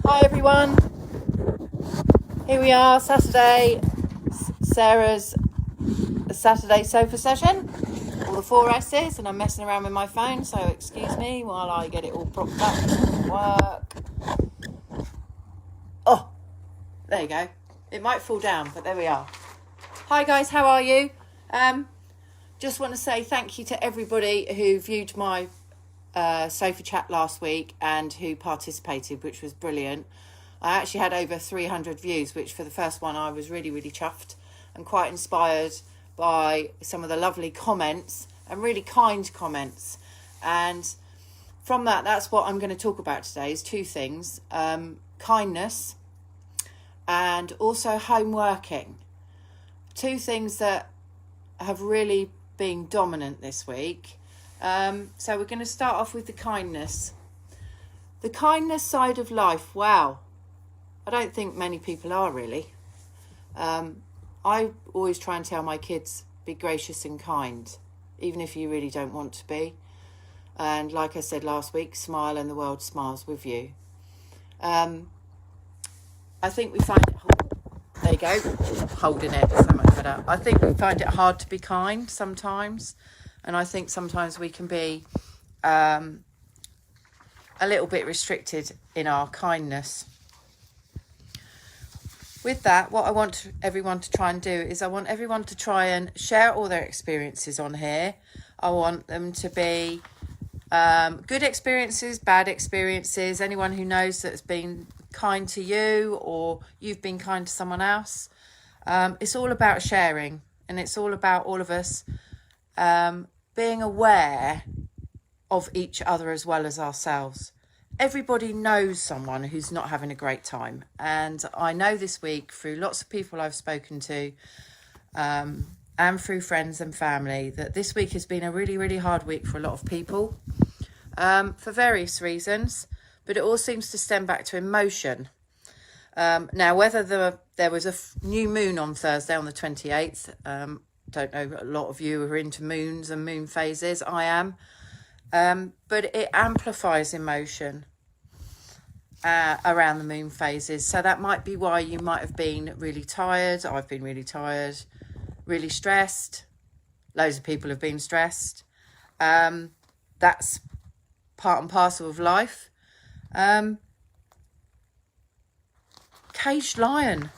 Hi everyone, here we are, Saturday, Sarah's Saturday sofa session, all the 4S's, and I'm messing around with my phone, so excuse me while I get it all propped up, work. Oh, there you go, it might fall down, but there we are. Hi guys, how are you? Just want to say thank you to everybody who viewed my sofa chat last week and who participated, which was brilliant. I actually had over 300 views, which for the first one I was really chuffed and quite inspired by some of the lovely comments and really kind comments. And from that's what I'm going to talk about today, is two things: kindness and also home working. Two things that have really been dominant this week. So we're going to start off with the kindness. The kindness side of life, wow. I don't think many people are really. I always try and tell my kids, be gracious and kind, even if you really don't want to be. And like I said last week, smile and the world smiles with you. I think we find it there you go, holding it so much better. I think we find it hard to be kind sometimes. And I think sometimes we can be a little bit restricted in our kindness. With that, what I want everyone to try and do is I want everyone to try and share all their experiences on here. I want them to be good experiences, bad experiences, anyone who knows that's been kind to you or you've been kind to someone else. It's all about sharing, and it's all about all of us being aware of each other as well as ourselves. Everybody knows someone who's not having a great time. And I know this week through lots of people I've spoken to and through friends and family that this week has been a really hard week for a lot of people for various reasons. But it all seems to stem back to emotion. Now, whether there was a new moon on Thursday on the 28th, don't know, a lot of you are into moons and moon phases. I am. But it amplifies emotion around the moon phases. So that might be why you might have been really tired. I've been really tired, really stressed. Loads of people have been stressed. That's part and parcel of life. Caged lion.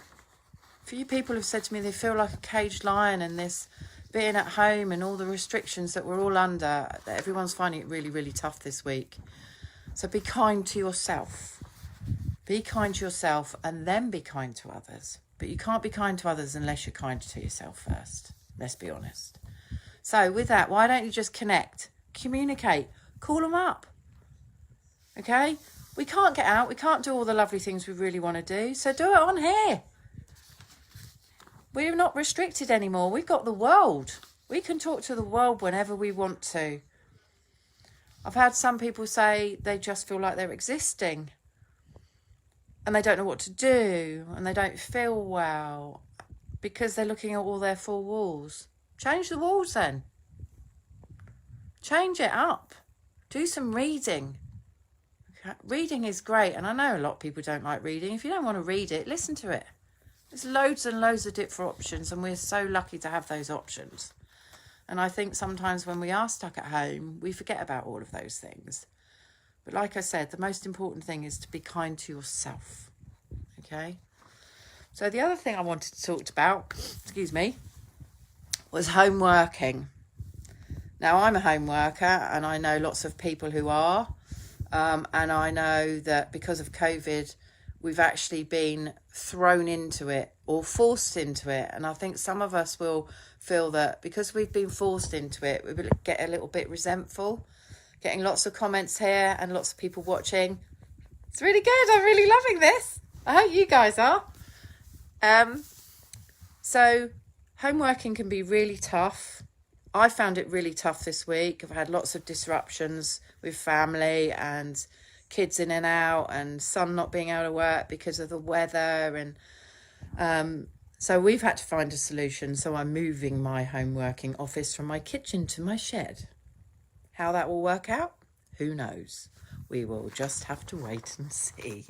A few people have said to me they feel like a caged lion, and this being at home and all the restrictions that we're all under, that everyone's finding it really tough this week. So be kind to yourself. Be kind to yourself and then be kind to others. But you can't be kind to others unless you're kind to yourself first. Let's be honest. So with that, why don't you just connect, communicate, call them up. Okay? We can't get out. We can't do all the lovely things we really want to do. So do it on here. We're not restricted anymore. We've got the world. We can talk to the world whenever we want to. I've had some people say they just feel like they're existing and they don't know what to do and they don't feel well because they're looking at all their four walls. Change the walls then. Change it up. Do some reading. Okay. Reading is great, and I know a lot of people don't like reading. If you don't want to read it, listen to it. There's loads and loads of different options, and we're so lucky to have those options. And I think sometimes when we are stuck at home, we forget about all of those things. But like I said, the most important thing is to be kind to yourself. Okay? So the other thing I wanted to talk about, was home working. Now, I'm a home worker, and I know lots of people who are. And I know that because of COVID, we've actually been thrown into it or forced into it. And I think some of us will feel that because we've been forced into it, we will get a little bit resentful. Getting lots of comments here and lots of people watching. It's really good. I'm really loving this. I hope you guys are. So home working can be really tough. I found it really tough this week. I've had lots of disruptions with family and kids in and out, and son not being able to work because of the weather, and so we've had to find a solution. So I'm moving my home working office from my kitchen to my shed. How that will work out, who knows? We will just have to wait and see.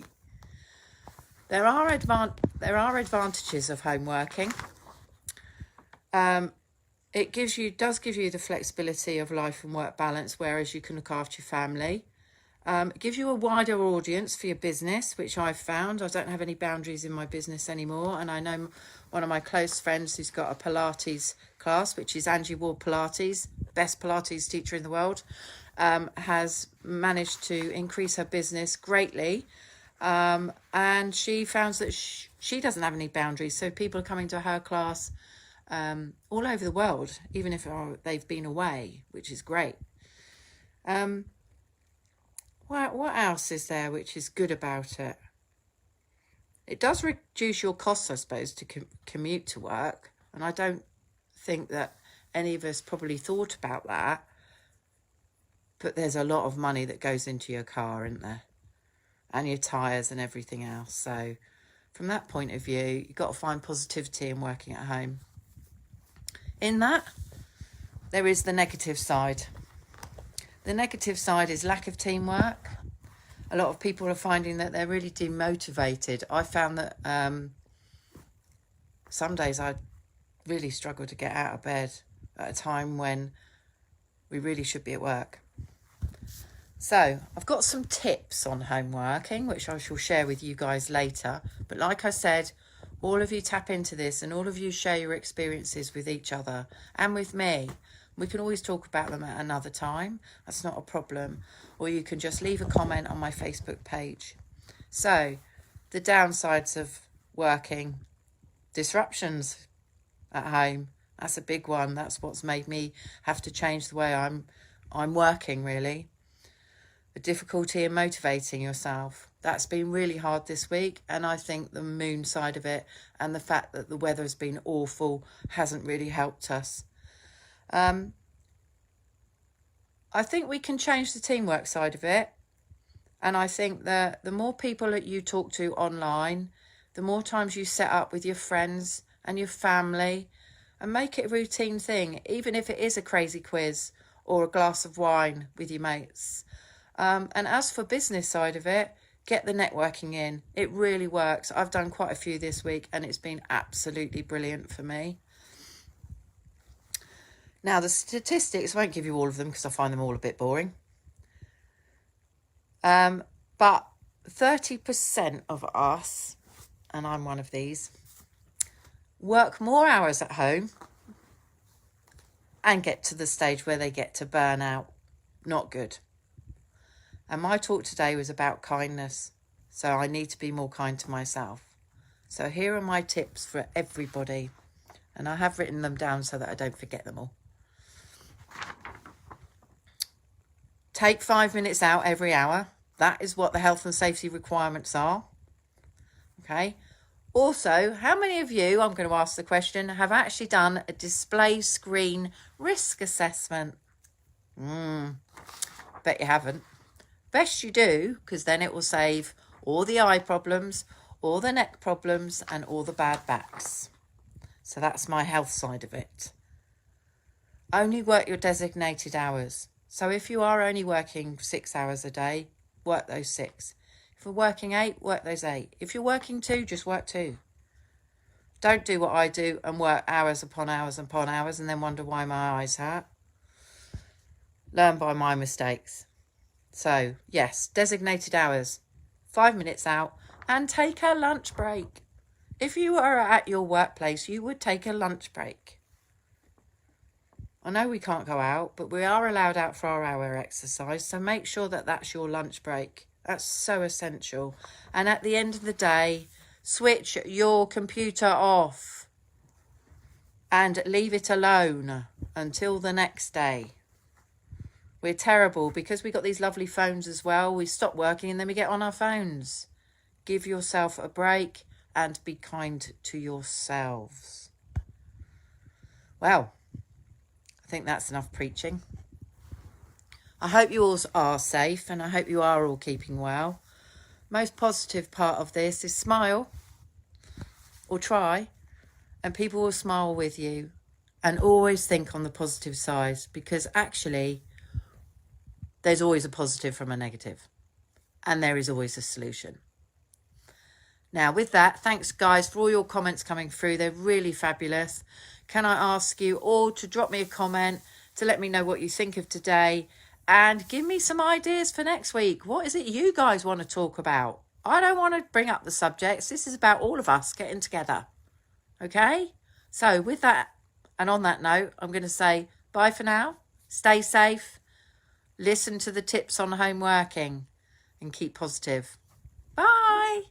There are advantages of home working. It does give you the flexibility of life and work balance, whereas you can look after your family. It gives you a wider audience for your business, which I've found. I don't have any boundaries in my business anymore. And I know one of my close friends who's got a Pilates class, which is Angie Ward Pilates, best Pilates teacher in the world, has managed to increase her business greatly. And she found that she doesn't have any boundaries. So people are coming to her class all over the world, even if they've been away, which is great. What else is there which is good about it? It does reduce your costs, I suppose, to commute to work. And I don't think that any of us probably thought about that. But there's a lot of money that goes into your car, isn't there? And your tyres and everything else. So from that point of view, you've got to find positivity in working at home. In that, there is the negative side. The negative side is lack of teamwork. A lot of people are finding that they're really demotivated. I found that some days I really struggle to get out of bed at a time when we really should be at work. So I've got some tips on home working, which I shall share with you guys later. But like I said, all of you tap into this and all of you share your experiences with each other and with me. We can always talk about them at another time. That's not a problem. Or you can just leave a comment on my Facebook page. So, the downsides of working. Disruptions at home. That's a big one. That's what's made me have to change the way I'm working, really. The difficulty in motivating yourself. That's been really hard this week. And I think the moon side of it and the fact that the weather has been awful hasn't really helped us. I think we can change the teamwork side of it. And I think that the more people that you talk to online, the more times you set up with your friends and your family and make it a routine thing, even if it is a crazy quiz or a glass of wine with your mates. And as for business side of it, get the networking in. It really works. I've done quite a few this week and it's been absolutely brilliant for me. Now, the statistics, I won't give you all of them because I find them all a bit boring. But 30% of us, and I'm one of these, work more hours at home and get to the stage where they get to burn out. Not good. And my talk today was about kindness. So I need to be more kind to myself. So here are my tips for everybody. And I have written them down so that I don't forget them all. Take 5 minutes out every hour. That is what the health and safety requirements are. Okay. Also, how many of you, I'm going to ask the question, have actually done a display screen risk assessment? Bet you haven't. Best you do, because then it will save all the eye problems, all the neck problems, and all the bad backs. So that's my health side of it. Only work your designated hours. So if you are only working 6 hours a day, work those 6. If you're working 8, work those 8. If you're working 2, just work 2. Don't do what I do and work hours upon hours upon hours and then wonder why my eyes hurt. Learn by my mistakes. So, yes, designated hours. 5 minutes out and take a lunch break. If you are at your workplace, you would take a lunch break. I know we can't go out, but we are allowed out for our hour exercise. So make sure that that's your lunch break. That's so essential. And at the end of the day, switch your computer off and leave it alone until the next day. We're terrible because we got these lovely phones as well. We stop working and then we get on our phones. Give yourself a break and be kind to yourselves. Well, I think that's enough preaching. I hope you all are safe and I hope you are all keeping well. Most positive part of this is smile or try, and people will smile with you, and always think on the positive side, because actually there's always a positive from a negative and there is always a solution. Now, with that, thanks, guys, for all your comments coming through. They're really fabulous. Can I ask you all to drop me a comment to let me know what you think of today and give me some ideas for next week? What is it you guys want to talk about? I don't want to bring up the subjects. This is about all of us getting together. Okay? So with that, and on that note, I'm going to say bye for now. Stay safe. Listen to the tips on home working and keep positive. Bye.